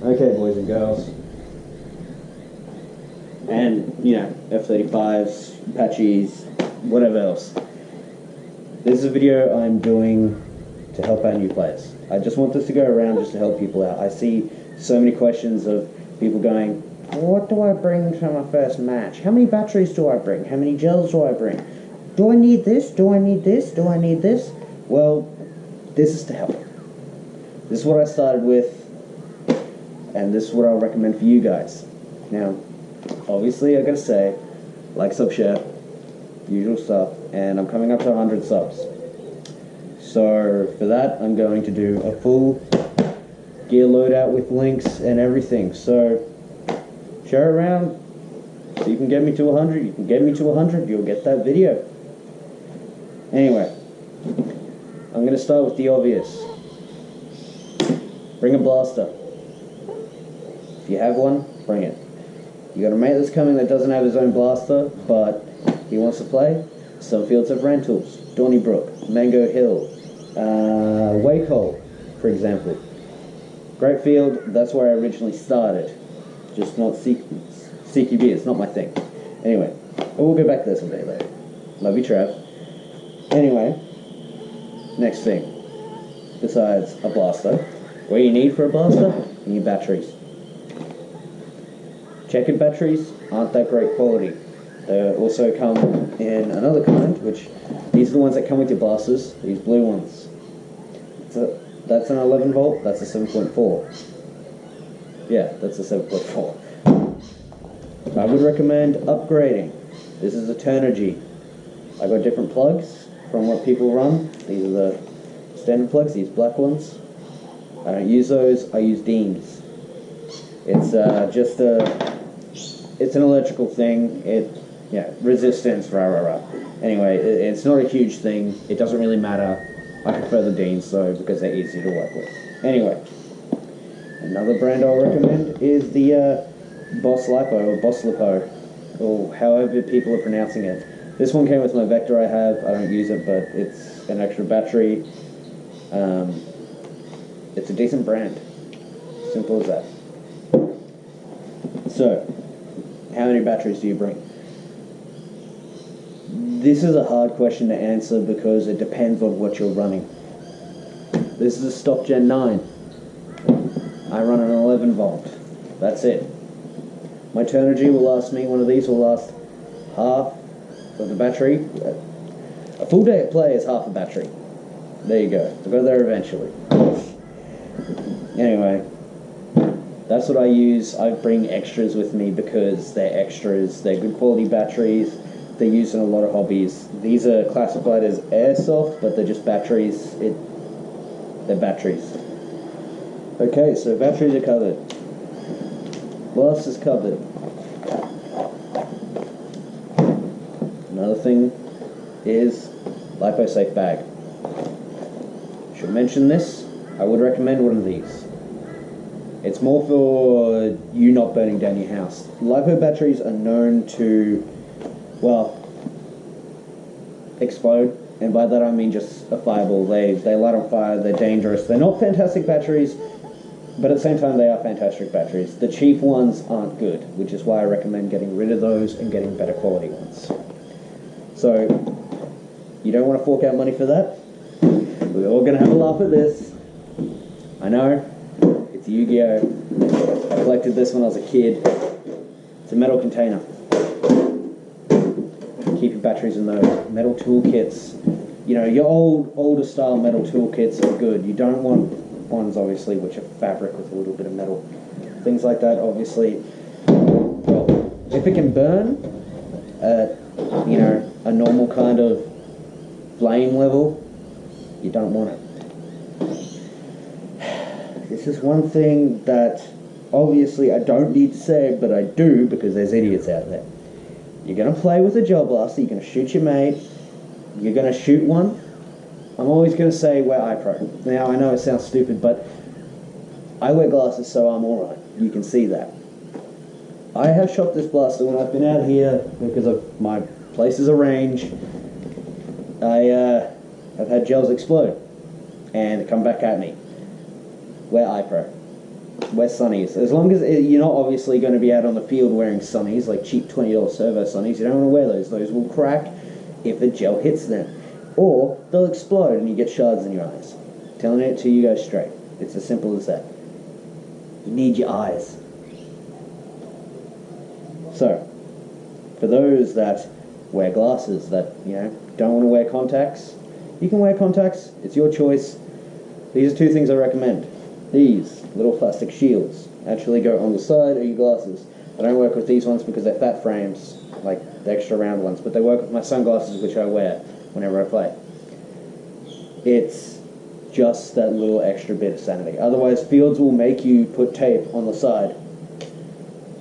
Okay, boys and girls. And, you know, F-35s, Apaches, whatever else. This is a video I'm doing to help out new players. I just want this to go around just to help people out. I see so many questions of people going, what do I bring to my first match? How many batteries do I bring? How many gels do I bring? Do I need this? Do I need this? Do I need this? Well, this is to help. This is what I started with, and this is what I'll recommend for you guys. Now, obviously, I gotta say, like, sub, share, usual stuff, and I'm coming up to 100 subs. So, for that, I'm going to do a full gear loadout with links and everything. So, share it around, so you can get me to 100, you can get me to 100, you'll get that video. Anyway, I'm gonna start with the obvious. Bring a blaster. If you have one, bring it. You got a mate that's coming that doesn't have his own blaster, but he wants to play. Some fields have rentals. Donnybrook, Mango Hill, Wakehole, for example. Great field, that's where I originally started. Just not CQB, it's not my thing. Anyway, we'll go back to this one day later. Love you, Trav. Anyway, next thing, besides a blaster, what you need for a blaster? You need batteries. Checkered batteries aren't that great quality. They also come in another kind, which these are the ones that come with your blasters, these blue ones. So that's an 11 volt, that's a 7.4. Yeah, that's a 7.4. I would recommend upgrading. This is a Turnergy. I got different plugs from what people run. These are the standard plugs, these black ones. I don't use those, I use Deans. It's it's an electrical thing. Resistance, rah rah rah. Anyway, it's not a huge thing. It doesn't really matter. I prefer the Deans though because they're easy to work with. Anyway, another brand I'll recommend is the Boss Lipo or Boss Lipo, or however people are pronouncing it. This one came with my Vector I have. I don't use it, but it's an extra battery. It's a decent brand. Simple as that. So, how many batteries do you bring? This is a hard question to answer because it depends on what you're running. This is a stock Gen 9. I run an 11 volt. That's it. My Turnergy will last me, one of these will last half of the battery. A full day of play is half a battery. There you go. I'll go there eventually. Anyway, that's what I use. I bring extras with me because they're extras. They're good quality batteries. They're used in a lot of hobbies. These are classified as airsoft, but they're just batteries. They're batteries. Okay, so batteries are covered. Blast is covered. Another thing is LipoSafe bag. Should mention this. I would recommend one of these. It's more for you not burning down your house. Lipo batteries are known to, well, explode, and by that I mean just a fireball. They light on fire, they're dangerous. They're not fantastic batteries, but at the same time they are fantastic batteries. The cheap ones aren't good, which is why I recommend getting rid of those and getting better quality ones. So, you don't want to fork out money for that? We're all going to have a laugh at this. I know, it's Yu-Gi-Oh! I collected this when I was a kid. It's a metal container. Keep your batteries in those. Metal toolkits. You know, your older style metal toolkits are good. You don't want ones, obviously, which are fabric with a little bit of metal. Things like that, obviously. Well, if it can burn at, you know, a normal kind of flame level, you don't want it. This is one thing that, obviously, I don't need to say, but I do because there's idiots out there. You're going to play with a gel blaster, you're going to shoot your mate, you're going to shoot one. I'm always going to say wear eye pro. Now, I know it sounds stupid, but I wear glasses, so I'm alright. You can see that. I have shot this blaster when I've been out here because of my place is a range. I've had gels explode and come back at me. Wear eye pro. Wear sunnies. As long as you're not obviously going to be out on the field wearing sunnies, like cheap $20 servo sunnies. You don't want to wear those. Those will crack if the gel hits them. Or they'll explode and you get shards in your eyes. Telling it to you guys straight. It's as simple as that. You need your eyes. So, for those that wear glasses, that, don't want to wear contacts, you can wear contacts. It's your choice. These are two things I recommend. These little plastic shields actually go on the side of your glasses. I don't work with these ones because they're fat frames, like the extra round ones, but they work with my sunglasses, which I wear whenever I play. It's just that little extra bit of sanity. Otherwise, fields will make you put tape on the side,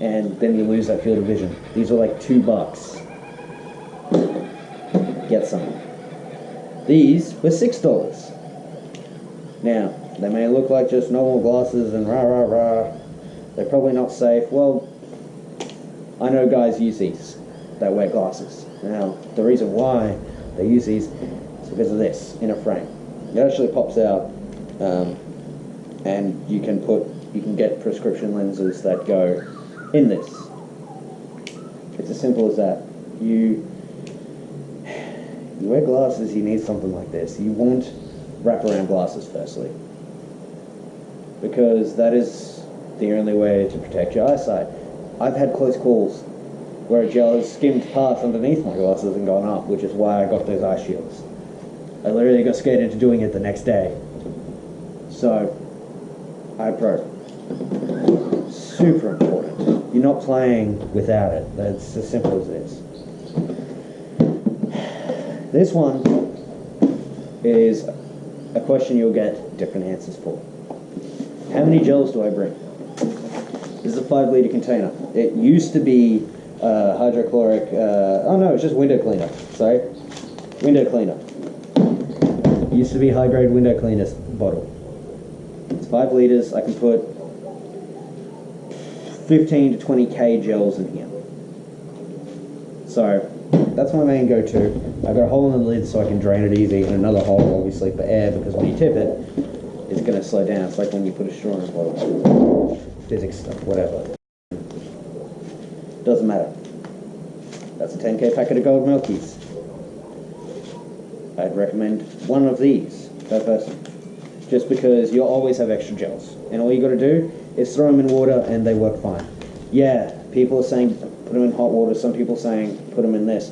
and then you lose that field of vision. These are like $2. Get some. These were $6. Now, they may look like just normal glasses and rah rah rah. They're probably not safe. Well, I know guys use these that wear glasses. Now, the reason why they use these is because of this in a frame. It actually pops out, and you can get prescription lenses that go in this. It's as simple as that. You wear glasses, you need something like this. You want wraparound glasses firstly, because that is the only way to protect your eyesight. I've had close calls where a gel has skimmed past underneath my glasses and gone up, which is why I got those eye shields. I literally got scared into doing it the next day. So, Eye Pro. Super important. You're not playing without it. That's as simple as it is. This one is a question you'll get different answers for. How many gels do I bring? This is a 5-liter container. It used to be hydrochloric, it's just window cleaner. Sorry. Window cleaner. It used to be high-grade window cleaner bottle. It's 5 liters. I can put 15 to 20k gels in here. So, that's my main go-to. I've got a hole in the lid so I can drain it easy, and another hole, obviously, for air, because when you tip it, it's going to slow down. It's like when you put a straw in a bottle. Physics stuff, whatever. Doesn't matter. That's a 10k packet of gold milkies. I'd recommend one of these per person, just because you'll always have extra gels, and all you got to do is throw them in water and they work fine. Yeah, people are saying put them in hot water, some people are saying put them in this.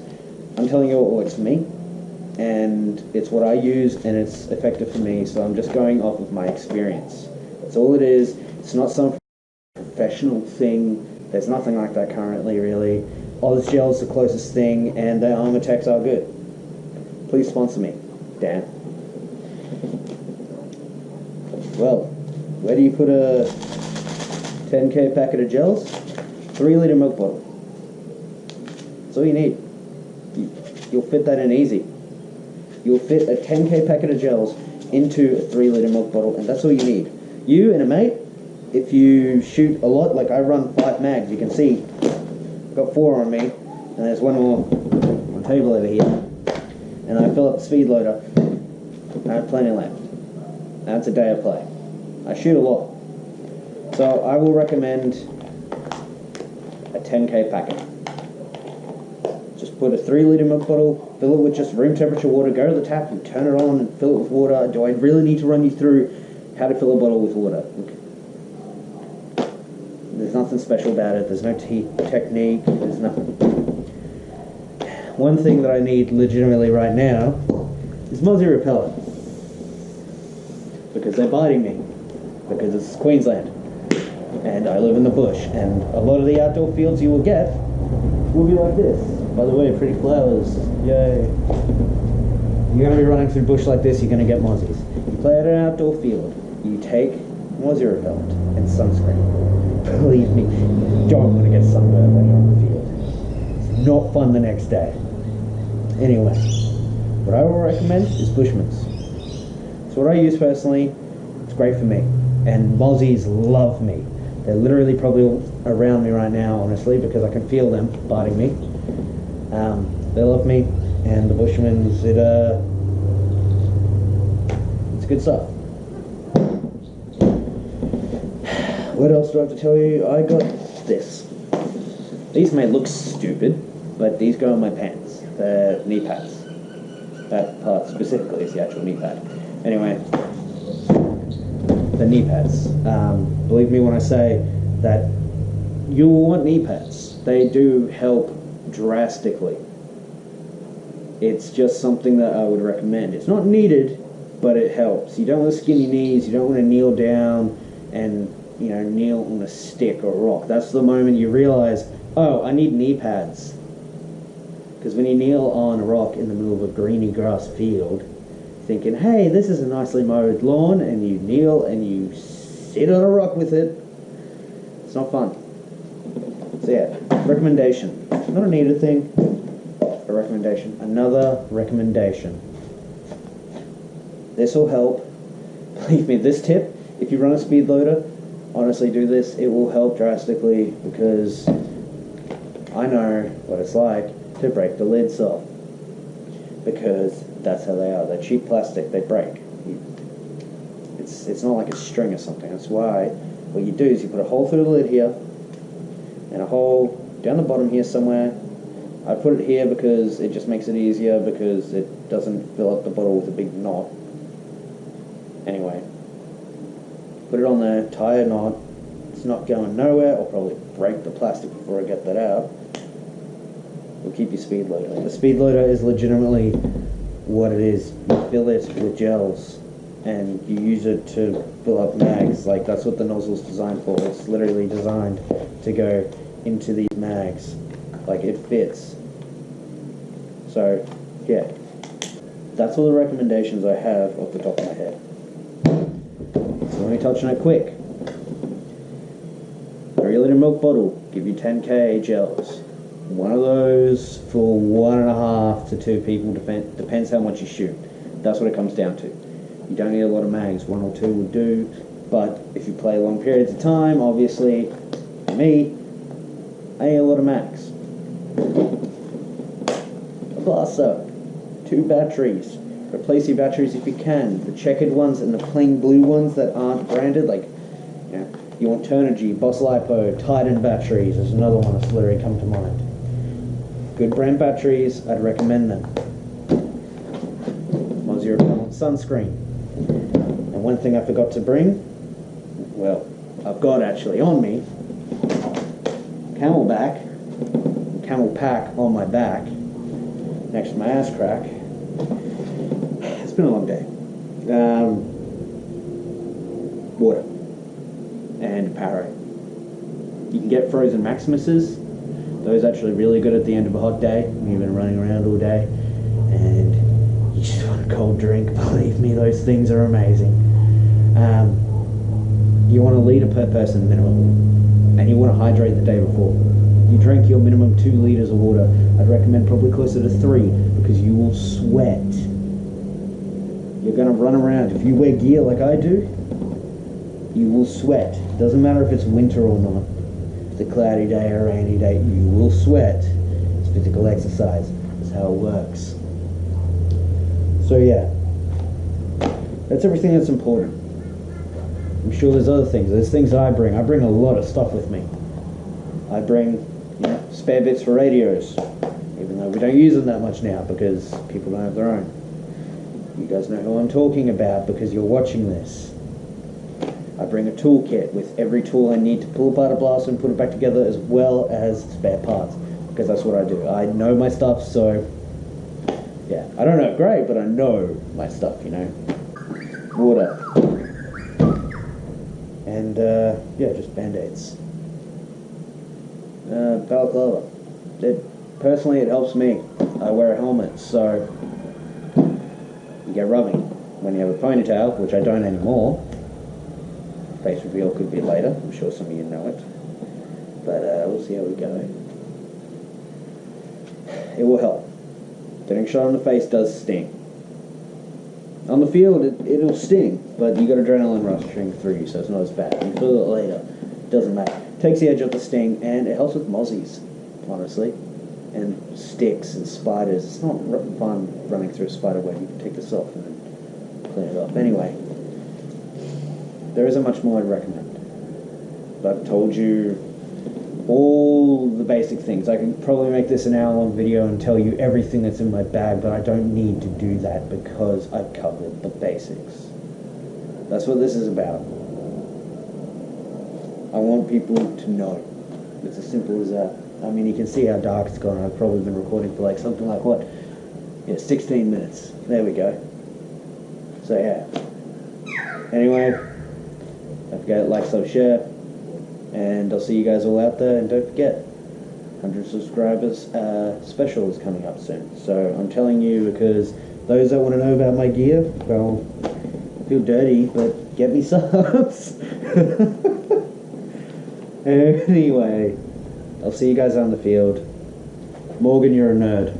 I'm telling you what works for me, and it's what I use, and it's effective for me, so I'm just going off of my experience. That's all it is. It's not some professional thing. There's nothing like that currently, really. Ozgel's the closest thing, and their Armortex are good. Please sponsor me, Dan. Well, where do you put a 10k packet of gels? 3-liter milk bottle. That's all you need. You'll fit that in easy. You'll fit a 10k packet of gels into a 3-liter milk bottle, and that's all you need. You and a mate, if you shoot a lot, like I run 5 mags, you can see I've got 4 on me, and there's one more on the table over here. And I fill up the speed loader, I have plenty left. That's a day of play. I shoot a lot. So I will recommend a 10k packet. Just put a 3-liter milk bottle, fill it with just room temperature water, go to the tap and turn it on and fill it with water. Do I really need to run you through how to fill a bottle with water? There's nothing special about it. There's no technique. There's nothing. One thing that I need legitimately right now is mozzie repellent, because they're biting me, because it's Queensland and I live in the bush, and a lot of the outdoor fields you will get will be like this. By the way, pretty flowers, yay. You're going to be running through bush like this, you're going to get mozzies. You play at an outdoor field, you take mozzie repellent and sunscreen. Believe me, you don't want to get sunburned when you're on the field. It's not fun the next day. Anyway, what I will recommend is Bushman's. It's what I use personally. It's great for me. And mozzies love me. They're literally probably around me right now, honestly, because I can feel them biting me. They love me, and the Bushman's, it's good stuff. What else do I have to tell you? I got this. These may look stupid, but these go on my pants. They're knee pads. That part specifically is the actual knee pad. Anyway, the knee pads. Believe me when I say that you will want knee pads. They do help drastically. It's just something that I would recommend. It's not needed, but it helps. You don't want skinny knees. You don't want to kneel down and, you know, kneel on a stick or rock. That's the moment you realize, oh, I need knee pads. Because when you kneel on a rock in the middle of a greeny grass field, thinking, hey, this is a nicely mowed lawn, and you kneel and you sit on a rock with it, it's not fun. So yeah, recommendation. Not a needed thing, a recommendation. Another recommendation. This will help. Believe me, this tip, if you run a speed loader, honestly do this. It will help drastically because I know what it's like to break the lids off. Because that's how they are. They're cheap plastic. They break. It's not like a string or something. That's why what you do is you put a hole through the lid here and a hole down the bottom here somewhere. I put it here because it just makes it easier because it doesn't fill up the bottle with a big knot. Anyway, put it on there, tie a knot. It's not going nowhere. I'll probably break the plastic before I get that out. It'll keep your speed loader. The speed loader is legitimately what it is. You fill it with gels and you use it to fill up mags. Like, that's what the nozzle's designed for. It's literally designed to go into these mags. Like, it fits. So, yeah. That's all the recommendations I have off the top of my head. So let me touch on it quick. 3-liter milk bottle, give you 10k gels. One of those for 1.5 to 2 people, depends how much you shoot. That's what it comes down to. You don't need a lot of mags, 1 or 2 will do, but if you play long periods of time, obviously, for me, I need a lot of mags. A blaster, 2 batteries. Replace your batteries if you can. The checkered ones and the plain blue ones that aren't branded, like, you know, you want Turnigy, Boss Lipo, Titan batteries. There's another one that's literally come to mind. Good brand batteries, I'd recommend them. 1 repellent sunscreen. And one thing I forgot to bring, well, I've got actually on me, camel pack on my back, next to my ass crack. It's been a long day. Water and Powerade. You can get frozen Maximuses. Those are actually really good at the end of a hot day when you've been running around all day and you just want a cold drink. Believe me, those things are amazing. You want a litre per person minimum, and you want to hydrate the day before. You drink your minimum 2 litres of water. I'd recommend probably closer to 3 because you will sweat. You're going to run around. If you wear gear like I do, you will sweat. Doesn't matter if it's winter or not. If it's a cloudy day or a rainy day, you will sweat. It's physical exercise. That's how it works. So yeah, that's everything that's important. I'm sure there's other things. There's things I bring. I bring a lot of stuff with me. I bring, you know, spare bits for radios, even though we don't use them that much now because people don't have their own. You guys know who I'm talking about because you're watching this. I bring a toolkit with every tool I need to pull apart a blaster and put it back together, as well as spare parts, because that's what I do. I know my stuff, so yeah. I don't know great, but I know my stuff, you know. Water. And yeah, just band-aids. Balaclava. Personally, it helps me. I wear a helmet, so you get rubbing. When you have a ponytail, which I don't anymore, face reveal could be later, I'm sure some of you know it, but we'll see how we go. It will help. Getting shot in the face does sting. On the field, it'll sting, but you got adrenaline rushing through you, so it's not as bad. You feel it later, doesn't matter. Takes the edge off the sting, and it helps with mozzies, honestly, and sticks and spiders. It's not fun running through a spider web. You can take this off and then clean it off. Anyway, there isn't much more I'd recommend. I've told you all the basic things. I can probably make this an hour-long video and tell you everything that's in my bag, but I don't need to do that because I've covered the basics. That's what this is about. I want people to know. It's as simple as that. I mean, you can see how dark it's gone. I've probably been recording for like something like what? Yeah, 16 minutes. There we go. So yeah. Anyway, don't forget, like, sub, share, and I'll see you guys all out there. And don't forget, 100 subscribers special is coming up soon. So I'm telling you because those that want to know about my gear, well, I feel dirty, but get me subs. Anyway, I'll see you guys on the field. Morgan, you're a nerd.